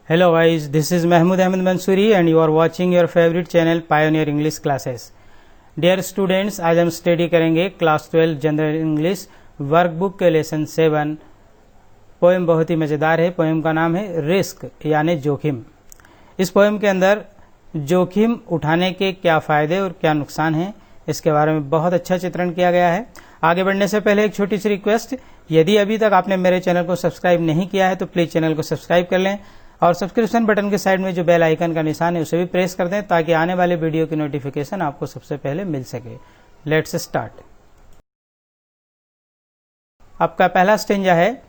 Hello guys, this is Mahmood Ahmed Mansoori and you are watching your favorite channel Pioneer English Classes. Dear students, आज हम study करेंगे class 12 general English workbook के lesson 7। Poem बहुत ही मज़ेदार है। Poem का नाम है रिस्क यानी जोखिम। इस पोएम के अंदर जोखिम उठाने के क्या फ़ायदे और क्या नुकसान हैं, इसके बारे में बहुत अच्छा चित्रण किया गया है। आगे बढ़ने से पहले एक छोटी सी रिक्वेस्ट, यदि अभी तक आपने मेरे चैनल को सब्सक्राइब नहीं किया है तो प्लीज़ चैनल को सब्सक्राइब कर लें और सब्सक्रिप्शन बटन के साइड में जो बेल आइकन का निशान है उसे भी प्रेस कर दें ताकि आने वाले वीडियो की नोटिफिकेशन आपको सबसे पहले मिल सके। Let's start. आपका पहला स्टेंजा है,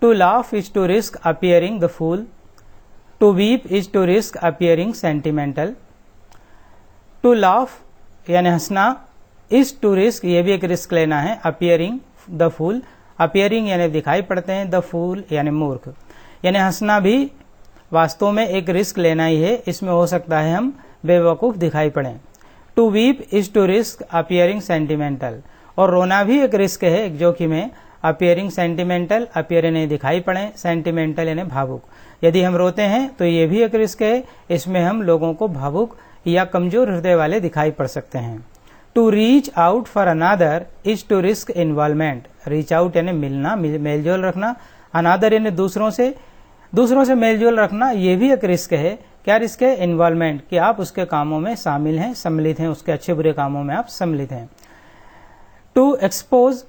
to laugh is to risk appearing the fool, to weep is to risk appearing sentimental. To laugh यानी हंसना, इज टू रिस्क ये भी एक रिस्क लेना है। अपियरिंग द फूल, अपियरिंग यानी दिखाई पड़ते हैं, द फूल यानी मूर्ख, यानी हंसना भी वास्तव में एक रिस्क लेना ही है। इसमें हो सकता है हम बेवकूफ दिखाई पड़ें। To weep is to risk appearing sentimental, और रोना भी एक रिस्क है, एक जोखिम है। अपियरिंग सेंटिमेंटल, अपियर यानी दिखाई पड़े, सेंटिमेंटल यानी भावुक। यदि हम रोते हैं तो ये भी एक रिस्क है, इसमें हम लोगों को भावुक या कमजोर हृदय वाले दिखाई पड़ सकते हैं। To reach out for another is to risk involvement, reach out यानी मिलना, मेलजोल रखना, अनादर यानी दूसरों से मेलजोल रखना, ये भी एक रिस्क है। क्या रिस्क है? इन्वॉल्वमेंट, कि आप उसके कामों में शामिल हैं, सम्मिलित हैं, उसके अच्छे बुरे कामों में आप सम्मिलित हैं। To expose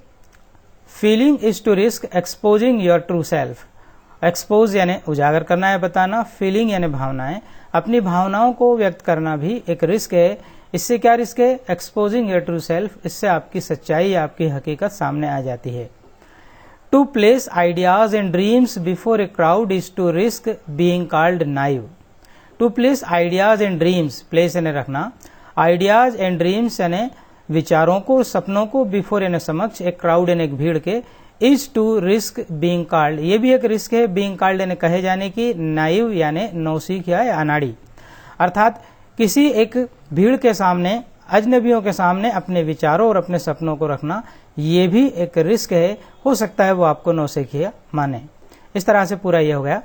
feeling is to risk exposing your true self, expose यानी उजागर करना है, बताना, फीलिंग यानी भावनाएं, अपनी भावनाओं को व्यक्त करना भी एक रिस्क है। इससे क्या रिस्क है? एक्सपोजिंग योर ट्रू सेल्फ, इससे आपकी सच्चाई या आपकी हकीकत सामने आ जाती है। To place ideas and dreams before a crowd is to risk being called naive. To place ideas and dreams, place यानी रखना, ideas and dreams यानी विचारों को, सपनों को, before यानी समक्ष, एक crowd यानी एक भीड़ के, is to risk being called, ये भी एक रिस्क है, being called यानी कहे जाने की, naive यानी नौसीख या अनाड़ी, अर्थात किसी एक भीड़ के सामने, अजनबियों के सामने अपने विचारों और अपने सपनों को रखना, ये भी एक रिस्क है। हो सकता है वो आपको नौसिखिया माने। इस तरह से पूरा ये हो गया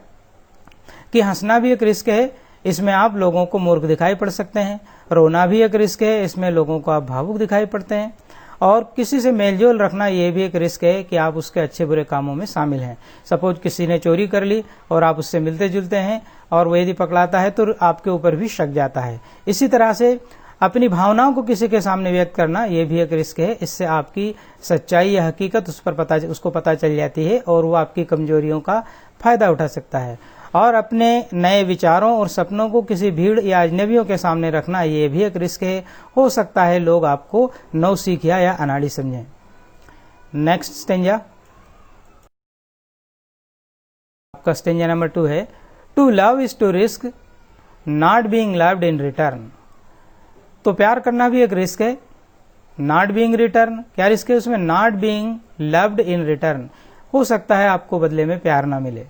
कि हंसना भी एक रिस्क है, इसमें आप लोगों को मूर्ख दिखाई पड़ सकते हैं। रोना भी एक रिस्क है, इसमें लोगों को आप भावुक दिखाई पड़ते हैं। और किसी से मेलजोल रखना ये भी एक रिस्क है कि आप उसके अच्छे बुरे कामों में शामिल हैं। सपोज किसी ने चोरी कर ली और आप उससे मिलते जुलते हैं और वो यदि पकड़ाता है तो आपके ऊपर भी शक जाता है। इसी तरह से अपनी भावनाओं को किसी के सामने व्यक्त करना ये भी एक रिस्क है, इससे आपकी सच्चाई या हकीकत उसको पता चल जाती है और वो आपकी कमजोरियों का फायदा उठा सकता है। और अपने नए विचारों और सपनों को किसी भीड़ या अजनबियों के सामने रखना ये भी एक रिस्क है। हो सकता है लोग आपको नौसिखिया या अनाड़ी समझें। नेक्स्ट स्टेंजा, आपका स्टेंजा नंबर 2 है, to love is to risk not being loved in return. तो प्यार करना भी एक रिस्क है। नॉट बीइंग रिटर्न, क्या रिस्क है उसमें? Not being loved in return, हो सकता है आपको बदले में प्यार ना मिले,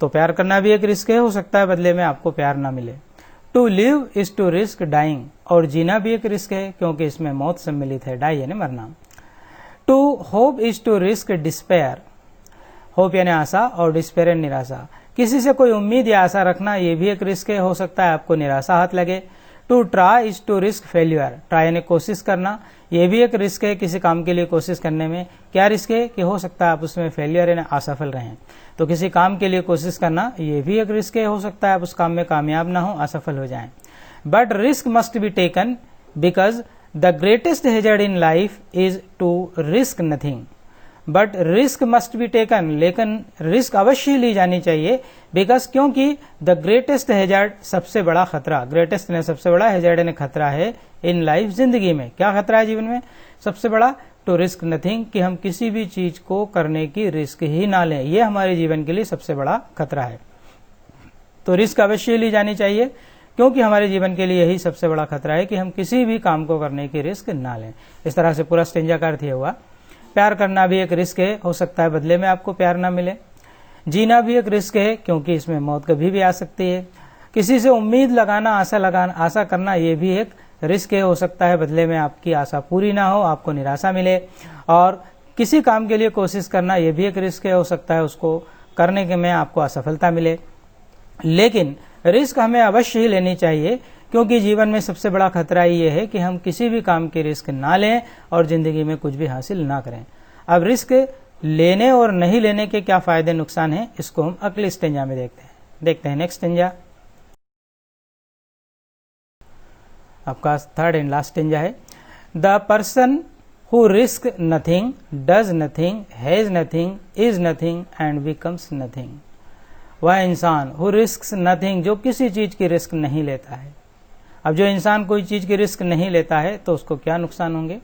तो प्यार करना भी एक रिस्क है, हो सकता है बदले में आपको प्यार ना मिले। To live is to risk dying, और जीना भी एक रिस्क है क्योंकि इसमें मौत सम्मिलित है, डाई यानी मरना। To hope is to risk despair, hope यानी आशा और डिस्पेयर यानी निराशा, किसी से कोई उम्मीद या आशा रखना ये भी एक रिस्क है, हो सकता है आपको निराशा हाथ लगे। To try is to risk failure, try यानी कोशिश करना, ये भी एक रिस्क है किसी काम के लिए कोशिश करने में। क्या रिस्क है? कि हो सकता है आप उसमें फेल्यूर यानी असफल रहें। तो किसी काम के लिए कोशिश करना ये भी एक रिस्क है, हो सकता है आप उस काम में कामयाब ना हो, असफल हो जाएं। But risk must be taken because the greatest hazard in life is to risk nothing. But risk must be taken, लेकिन रिस्क अवश्य ली जानी चाहिए, बिकॉज क्योंकि द ग्रेटेस्ट हेजर्ड, सबसे बड़ा खतरा, ग्रेटेस्ट ने सबसे बड़ा, हेजर्ड ने खतरा है इन लाइफ, जिंदगी में। क्या खतरा है जीवन में? सबसे बड़ा, टू रिस्क नथिंग, कि हम किसी भी चीज को करने की रिस्क ही ना लें, ये हमारे जीवन के लिए सबसे बड़ा खतरा है। तो रिस्क अवश्य ली जानी चाहिए क्योंकि हमारे जीवन के लिए यही सबसे बड़ा खतरा है कि हम किसी भी काम को करने की रिस्क ना लें। इस तरह से पूरा स्टेंजा का अर्थ हुआ। प्यार करना भी एक रिस्क है, हो सकता है बदले में आपको प्यार ना मिले। जीना भी एक रिस्क है क्योंकि इसमें मौत कभी भी आ सकती है। किसी से उम्मीद लगाना, आशा करना ये भी एक रिस्क है, हो सकता है बदले में आपकी आशा पूरी ना हो, आपको निराशा मिले। और किसी काम के लिए कोशिश करना ये भी एक रिस्क है, हो सकता है उसको करने के में आपको असफलता मिले। लेकिन रिस्क हमें अवश्य ही लेनी चाहिए, क्योंकि जीवन में सबसे बड़ा खतरा ये है कि हम किसी भी काम की रिस्क ना लें और जिंदगी में कुछ भी हासिल ना करें। अब रिस्क लेने और नहीं लेने के क्या फायदे नुकसान हैं, इसको हम अगले स्टेंजा में देखते हैं। नेक्स्ट स्टेंजा आपका थर्ड एंड लास्ट स्टेंजा है। The person who risk nothing, does nothing, has nothing, is nothing and becomes nothing. वह इंसान हु रिस्क नथिंग, जो किसी चीज की रिस्क नहीं लेता है। अब जो इंसान कोई चीज की रिस्क नहीं लेता है तो उसको क्या नुकसान होंगे।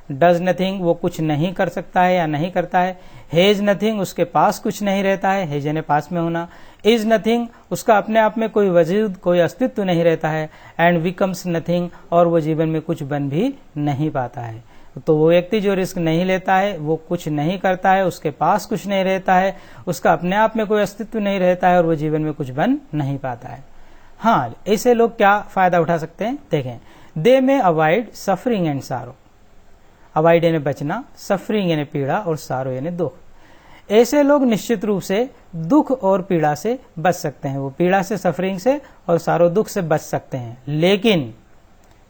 डज नथिंग, वो कुछ नहीं कर सकता है या नहीं करता है। हैज नथिंग, उसके पास कुछ नहीं रहता है, हैज यानी पास में होना। इज नथिंग, उसका अपने आप में कोई वजूद, कोई अस्तित्व नहीं रहता है। एंड बिकम्स नथिंग, और वो जीवन में कुछ बन भी नहीं पाता है। तो वो व्यक्ति जो रिस्क नहीं लेता है, वो कुछ नहीं करता है, उसके पास कुछ नहीं रहता है, उसका अपने आप में कोई अस्तित्व नहीं रहता है और वो जीवन में कुछ बन नहीं पाता है। हाँ, ऐसे लोग क्या फायदा उठा सकते हैं, देखें। दे में अवॉइड सफरिंग एंड सारो। अवॉइड यानी बचना, सफरिंग यानी पीड़ा और सारो यानी दुख। ऐसे लोग निश्चित रूप से दुख और पीड़ा से बच सकते हैं। वो पीड़ा से, सफरिंग से और सारो दुख से बच सकते हैं। लेकिन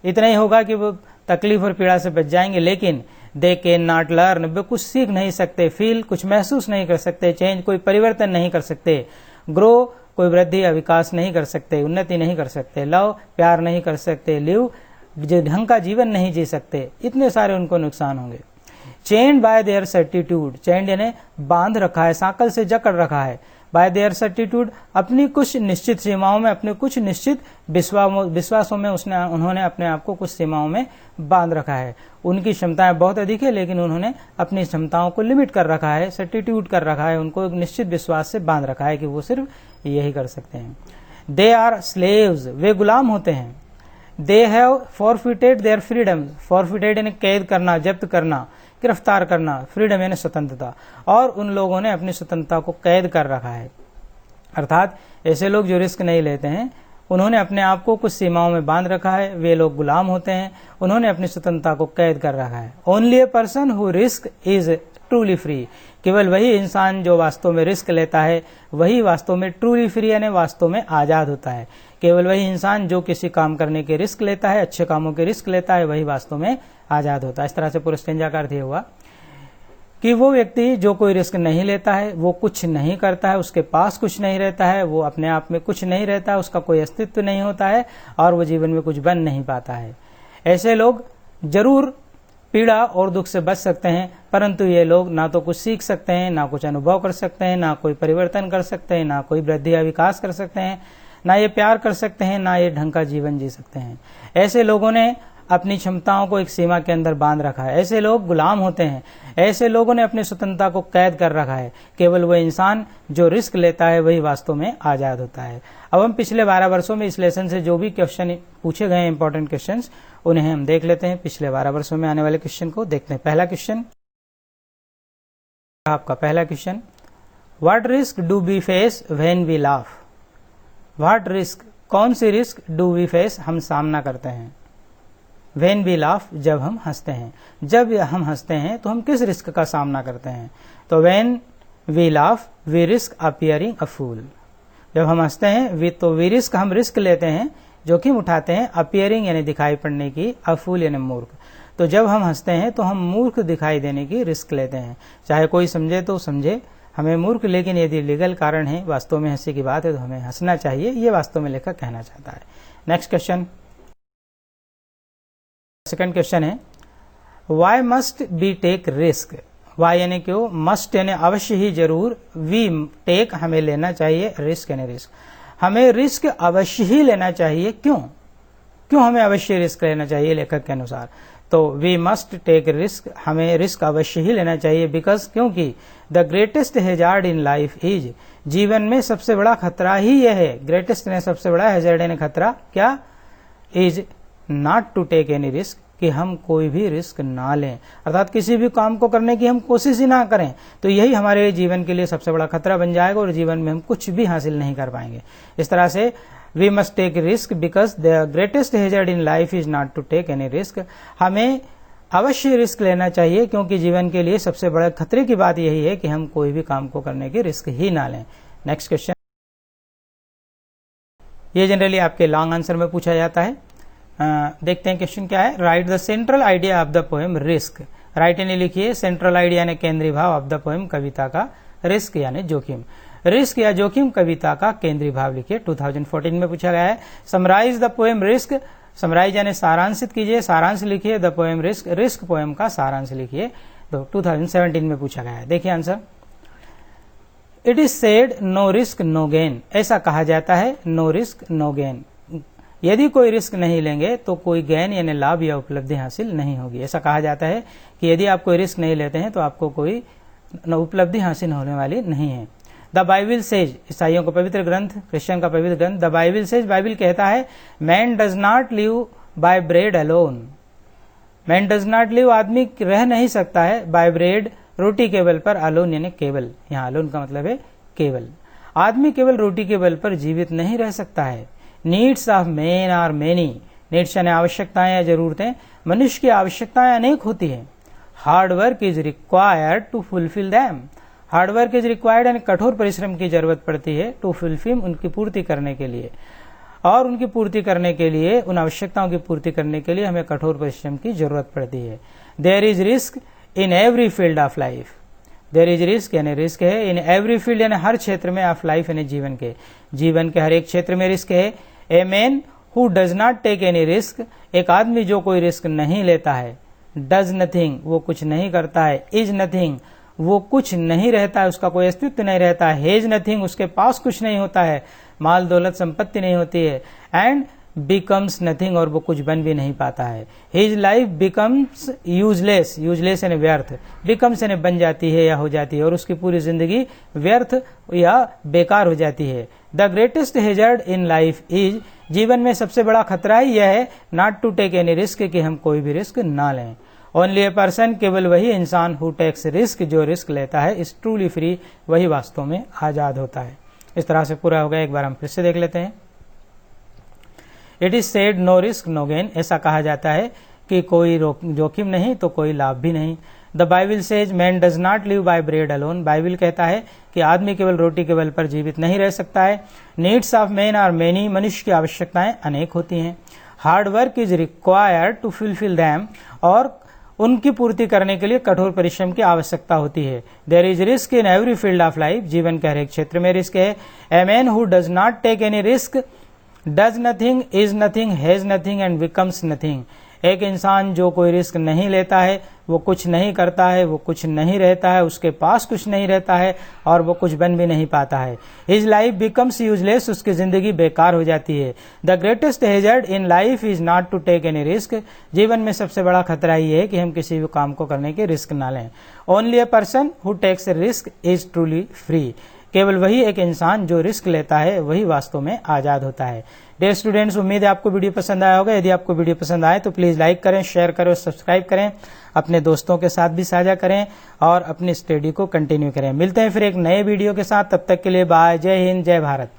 इतना ही होगा कि वो तकलीफ और पीड़ा से बच जाएंगे, लेकिन दे कैन नॉट लर्न, वे कुछ सीख नहीं सकते। फील, कुछ महसूस नहीं कर सकते। चेंज, कोई परिवर्तन नहीं कर सकते। ग्रो, कोई वृद्धि या विकास नहीं कर सकते, उन्नति नहीं कर सकते। लव, प्यार नहीं कर सकते। लिव, ढंग का जीवन नहीं जी सकते। इतने सारे उनको नुकसान होंगे। Chained bye there certitude, chained यानी बांध रखा है, सांकल से जकड़ रखा है। बाय देयर सर्टिट्यूड, अपनी कुछ निश्चित सीमाओं में, अपने कुछ निश्चित विश्वासों में उन्होंने अपने आप को कुछ सीमाओं में बांध रखा है। उनकी क्षमताएं बहुत अधिक है, लेकिन उन्होंने अपनी क्षमताओं को लिमिट कर रखा है, सर्टिट्यूड कर रखा है, उनको एक निश्चित विश्वास से बांध रखा है कि वो सिर्फ यही कर सकते हैं। दे आर स्लेव्स, वे गुलाम होते हैं। They have forfeited their freedom, forfeited यानी कैद करना, जब्त करना, गिरफ्तार करना। फ्रीडम यानी स्वतंत्रता, और उन लोगों ने अपनी स्वतंत्रता को कैद कर रखा है। अर्थात ऐसे लोग जो रिस्क नहीं लेते हैं, उन्होंने अपने आप को कुछ सीमाओं में बांध रखा है। वे लोग गुलाम होते हैं, उन्होंने अपनी स्वतंत्रता को कैद कर रखा है। Only a person who risk is truly free, केवल वही इंसान जो वास्तव में रिस्क लेता है, वही वास्तव में ट्रूली फ्री यानी वास्तव में आजाद होता है। केवल वही इंसान जो किसी काम करने के रिस्क लेता है, अच्छे कामों के रिस्क लेता है, वही वास्तव में आजाद होता है। इस तरह से पूरे स्टेंजा का अर्थ ये हुआ कि वो व्यक्ति जो कोई रिस्क नहीं लेता है, वो कुछ नहीं करता है, उसके पास कुछ नहीं रहता है, वो अपने आप में कुछ नहीं रहता है, उसका कोई अस्तित्व नहीं होता है और वो जीवन में कुछ बन नहीं पाता है। ऐसे लोग जरूर पीड़ा और दुख से बच सकते हैं, परंतु ये लोग ना तो कुछ सीख सकते हैं, ना कुछ अनुभव कर सकते हैं, ना कोई परिवर्तन कर सकते हैं, ना कोई वृद्धि या विकास कर सकते हैं, ना ये प्यार कर सकते हैं, ना ये ढंग का जीवन जी सकते हैं। ऐसे लोगों ने अपनी क्षमताओं को एक सीमा के अंदर बांध रखा है। ऐसे लोग गुलाम होते हैं। ऐसे लोगों ने अपनी स्वतंत्रता को कैद कर रखा है। केवल वह इंसान जो रिस्क लेता है, वही वास्तव में आजाद होता है। अब हम पिछले 12 वर्षों में इस लेसन से जो भी क्वेश्चन पूछे गए इंपॉर्टेंट क्वेश्चंस, उन्हें हम देख लेते हैं। पिछले 12 वर्षों में आने वाले क्वेश्चन को देखते हैं। पहला क्वेश्चन, आपका पहला question, what risk do we face when we laugh. What risk, कौन सी रिस्क डू वी फेस, हम सामना करते हैं। व्हेन वी लाफ, जब हम हंसते हैं। जब हम हंसते हैं तो हम किस रिस्क का सामना करते हैं। तो when we laugh we risk appearing a fool. जब हम हंसते हैं तो वी रिस्क, हम रिस्क लेते हैं, जोखिम उठाते हैं। अपीयरिंग यानी दिखाई पड़ने की, अ फूल यानी मूर्ख। तो जब हम हंसते हैं तो हम मूर्ख दिखाई देने की रिस्क लेते हैं। चाहे कोई समझे तो समझे हमें मूर्ख, लेकिन यदि लीगल कारण है, वास्तव में हंसी की बात है, तो हमें हंसना चाहिए। ये वास्तव में लेखक कहना चाहता है। नेक्स्ट क्वेश्चन, सेकंड क्वेश्चन है, why must be take risk. Why यानी क्यों, मस्ट यानी अवश्य ही, जरूर, वी टेक हमें लेना चाहिए, रिस्क यानी रिस्क, हमें रिस्क अवश्य ही लेना चाहिए। क्यों, क्यों हमें अवश्य रिस्क लेना चाहिए लेखक के अनुसार। तो वी मस्ट टेक रिस्क, हमें रिस्क अवश्य ही लेना चाहिए। बिकॉज, क्योंकि the greatest hazard in life is, जीवन में सबसे बड़ा खतरा ही यह है। ग्रेटेस्ट ने सबसे बड़ा, हैजार्ड ने खतरा, क्या, is not to take any risk, कि हम कोई भी रिस्क ना लें, अर्थात किसी भी काम को करने की हम कोशिश ही ना करें। तो यही हमारे जीवन के लिए सबसे बड़ा खतरा बन जाएगा और जीवन में हम कुछ भी हासिल नहीं कर पाएंगे। इस तरह से we must take risk because the greatest hazard in life is not to take any risk, हमें अवश्य रिस्क लेना चाहिए, क्योंकि जीवन के लिए सबसे बड़ा खतरे की बात यही है कि हम कोई भी काम को करने की रिस्क ही ना लें। नेक्स्ट क्वेश्चन, ये जनरली आपके लॉन्ग आंसर में पूछा जाता है। देखते हैं क्वेश्चन क्या है। Right the central idea of the poem risk. Right यानी लिखिए सेंट्रल आइडिया यानी केंद्रीय भाव ऑफ द पोएम कविता का, रिस्क यानी जोखिम। रिस्क या जोखिम कविता का केंद्रीय भाव लिखिए। 2014 में पूछा गया है। Summarise the poem risk. Summarise यानी सारांशित कीजिए, सारांश लिखिए। The poem risk, risk poem का सारांश लिखिए। तो 2017 में पूछा गया है। देखिए answer. It is said no risk no gain. ऐसा कहा जाता है नो रिस्क नो गेन। यदि कोई रिस्क नहीं लेंगे तो कोई गेन यानी लाभ या उपलब्धि हासिल नहीं होगी। ऐसा कहा जाता है कि यदि आप कोई रिस्क नहीं लेते हैं तो आपको कोई उपलब्धि हासिल होने वाली नहीं है। द बाइबल सेज, ईसाइयों का पवित्र ग्रंथ, क्रिश्चियन का पवित्र ग्रंथ। द बाइबल सेज, बाइबल कहता है man does not live by bread alone. Man does not live, आदमी रह नहीं सकता है, बाय ब्रेड रोटी के बल पर, अलोन यानी केवल। यहाँ अलोन का मतलब है केवल। आदमी केवल रोटी के बल पर जीवित नहीं रह सकता है। Needs of man are many. Needs यानी आवश्यकताएं या जरूरतें। मनुष्य की आवश्यकताएं अनेक होती है। Hard work is required to fulfil them. Hard work is required यानी कठोर परिश्रम की जरूरत पड़ती है, टू फुलफिल उनकी पूर्ति करने के लिए। और उनकी पूर्ति करने के लिए, उन आवश्यकताओं की पूर्ति करने के लिए हमें कठोर परिश्रम की जरूरत पड़ती है। There is risk in every field of life. There is risk यानी रिस्क है, इन एवरी फील्ड यानी हर क्षेत्र में, ऑफ लाइफ यानी जीवन के, जीवन के हर एक क्षेत्र में रिस्क है। A man who does not take any risk. एक आदमी जो कोई रिस्क नहीं लेता है। डज नथिंग, वो कुछ नहीं करता है। इज नथिंग, वो कुछ नहीं रहता है, उसका कोई अस्तित्व नहीं रहता है। हेज नथिंग, उसके पास कुछ नहीं होता है, माल दौलत संपत्ति नहीं होती है। एंड बिकम्स नथिंग, और वो कुछ बन भी नहीं पाता है। His life becomes useless. Useless यानी व्यर्थ, बिकम्स यानी बन जाती है या हो जाती है, और उसकी पूरी जिंदगी व्यर्थ या बेकार हो जाती है। The greatest hazard in life is, जीवन में सबसे बड़ा खतरा ही यह है, not to take any risk, कि हम कोई भी रिस्क ना लें। ओनली ए पर्सन, केवल वही इंसान, हु टेक्स रिस्क, जो रिस्क लेता है, इज ट्रूली फ्री, वही वास्तव में आजाद होता है। इस तरह से पूरा हो गया। एक बार हम फिर से देख लेते हैं। It is said no risk no gain. ऐसा कहा जाता है कि कोई जोखिम नहीं तो कोई लाभ भी नहीं। The Bible says man does not live by bread alone. Bible कहता है कि आदमी केवल रोटी के बल पर जीवित नहीं रह सकता है। Needs of man are many, मनुष्य की आवश्यकताएं अनेक होती हैं। Hard work is required to fulfil them, और उनकी पूर्ति करने के लिए कठोर परिश्रम की आवश्यकता होती है। There is risk in every field of life, जीवन के हर एक क्षेत्र में रिस्क है। A man who does not take any risk does nothing, is nothing, has nothing and becomes nothing. एक इंसान जो कोई रिस्क नहीं लेता है, वो कुछ नहीं करता है, वो कुछ नहीं रहता है, उसके पास कुछ नहीं रहता है, और वो कुछ बन भी नहीं पाता है। हिज लाइफ बिकम्स यूजलेस, उसकी जिंदगी बेकार हो जाती है। The greatest hazard in life is not to take any risk. जीवन में सबसे बड़ा खतरा ये है कि हम किसी भी काम को करने के रिस्क ना लें। Only a person who takes risk is truly free. केवल वही एक इंसान जो रिस्क लेता है, वही वास्तव में आजाद होता है। डियर स्टूडेंट्स, उम्मीद है आपको वीडियो पसंद आया होगा। यदि आपको वीडियो पसंद आए तो प्लीज लाइक करें, शेयर करें और सब्सक्राइब करें। अपने दोस्तों के साथ भी साझा करें और अपनी स्टडी को कंटिन्यू करें। मिलते हैं फिर एक नए वीडियो के साथ। तब तक के लिए बाय। जय हिंद, जय भारत।